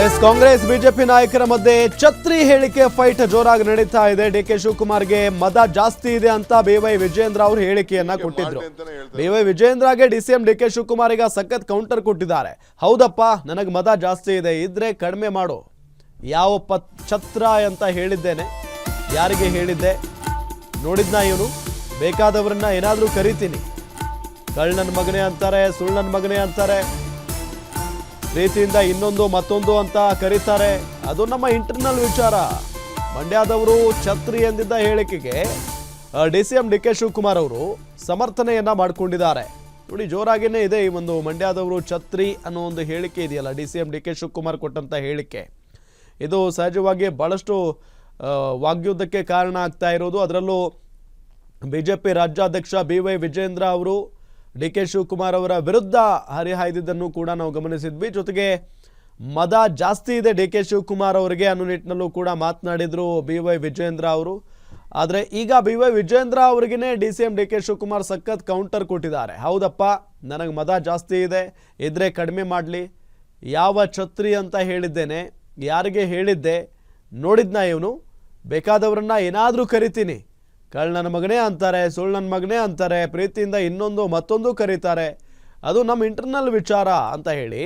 Congress BJP ನಾಯಕರ ಮಧ್ಯೆ ಛತ್ರಿ ಹೇಳಿಕೆ ಫೈಟ್ ಜೋರಾಗಿ ನಡೀತಾ ಇದೆ. ಡಿಕೆ ಶಿವಕುಮಾರ್ಗೆ ಮದ ಜಾಸ್ತಿ ಇದೆ ಅಂತ ಬಿವೈ ವಿಜಯೇಂದ್ರ ಅವರು ಹೇಳಿಕೆಯನ್ನ ಕೊಟ್ಟಿದ್ರು. ಬಿವೈ ವಿಜಯೇಂದ್ರಗೆ ಡಿಸಿಎಂ ಡಿಕೆ ಶಿವಕುಮಾರ್ ಈಗ ಸಖತ್ ಕೌಂಟರ್ ಕೊಟ್ಟಿದ್ದಾರೆ. ಹೌದಪ್ಪ, ನನಗೆ ಮದ ಜಾಸ್ತಿ ಇದೆ, ಇದ್ರೆ ಕಡಿಮೆ ಮಾಡು. ಯಾವ ಛತ್ರ ಅಂತ ಹೇಳಿದ್ದೇನೆ, ಯಾರಿಗೆ ಹೇಳಿದ್ದೆ ನೋಡಿದ್ನ ಇವನು? ಬೇಕಾದವರನ್ನ ಏನಾದ್ರೂ ಕರಿತೀನಿ, ಕಳ್ಳನ ಮಗನೇ ಅಂತಾರೆ, ಸುಳ್ಳನ ಮಗನೇ ಅಂತಾರೆ, ಪ್ರೀತಿಯಿಂದ ಇನ್ನೊಂದು ಮತ್ತೊಂದು ಅಂತ ಕರೀತಾರೆ. ಅದು ನಮ್ಮ ಇಂಟರ್ನಲ್ ವಿಚಾರ. ಮಂಡ್ಯದವರು ಛತ್ರಿ ಎಂದಿದ್ದ ಹೇಳಿಕೆಗೆ ಡಿಸಿಎಂ ಡಿಕೆ ಶಿವಕುಮಾರ್ ಅವರು ಸಮರ್ಥನೆಯನ್ನ ಮಾಡಿಕೊಂಡಿದ್ದಾರೆ. ನೋಡಿ, ಜೋರಾಗಿನೇ ಇದೆ ಈ ಒಂದು ಮಂಡ್ಯದವರು ಛತ್ರಿ ಅನ್ನೋ ಒಂದು ಹೇಳಿಕೆ ಇದೆಯಲ್ಲ, ಡಿಸಿಎಂ ಡಿಕೆ ಶಿವಕುಮಾರ್ ಕೊಟ್ಟಂತ ಹೇಳಿಕೆ. ಇದು ಸಹಜವಾಗಿ ಬಹಳಷ್ಟು ವಾಗ್ಯುದ್ಧಕ್ಕೆ ಕಾರಣ ಆಗ್ತಾ ಇರೋದು. ಅದರಲ್ಲೂ ಬಿಜೆಪಿ ರಾಜ್ಯಾಧ್ಯಕ್ಷ ಬಿವೈ ವಿಜಯೇಂದ್ರ ಅವರು ಡಿಕೆ ಶಿವಕುಮಾರ್ ಅವರ ವಿರುದ್ಧ ಹರಿಹಾಯ್ದಿದ್ದನ್ನು ಕೂಡ ನಾವು ಗಮನಿಸಿದ್ವಿ. ಜೊತೆಗೆ ಮದ ಜಾಸ್ತಿ ಇದೆ ಡಿಕೆ ಶಿವಕುಮಾರ್ ಅವರಿಗೆ ಅನ್ನೋ ನಿಟ್ಟಿನಲ್ಲೂ ಕೂಡ ಮಾತನಾಡಿದ್ರು ಬಿವೈ ವಿಜಯೇಂದ್ರ ಅವರು. ಆದರೆ ಈಗ ಬಿವೈ ವಿಜಯೇಂದ್ರ ಅವರಿಗೇ ಡಿಸಿಎಂ ಡಿಕೆ ಶಿವಕುಮಾರ್ ಸಖತ್ ಕೌಂಟರ್ ಕೊಟ್ಟಿದ್ದಾರೆ. ಹೌದಪ್ಪ, ನನಗೆ ಮದ ಜಾಸ್ತಿ ಇದೆ, ಇದ್ರೆ ಕಡಿಮೆ ಮಾಡಲಿ. ಯಾವ ಛತ್ರಿ ಅಂತ ಹೇಳಿದ್ದೇನೆ, ಯಾರಿಗೆ ಹೇಳಿದ್ದೆ ನೋಡಿದ್ನ ಇವನು? ಬೇಕಾದವರನ್ನ ಏನಾದರೂ ಕರಿತೀನಿ, ಕಳ್ಳನ ಮಗನೇ ಅಂತಾರೆ, ಸುಳ್ಳನ ಮಗನೇ ಅಂತಾರೆ, ಪ್ರೀತಿಯಿಂದ ಇನ್ನೊಂದು ಮತ್ತೊಂದು ಕರೀತಾರೆ. ಅದು ನಮ್ಮ ಇಂಟರ್ನಲ್ ವಿಚಾರ ಅಂತ ಹೇಳಿ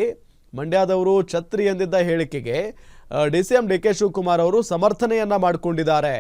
ಮಂಡ್ಯದವರು ಛತ್ರಿ ಎಂದಿದ್ದ ಹೇಳಿಕೆಗೆ ಡಿಸಿಎಂ ಡಿಕೆ ಶಿವಕುಮಾರ್ ಅವರು ಸಮರ್ಥನೆಯನ್ನ ಮಾಡಿಕೊಂಡಿದ್ದಾರೆ.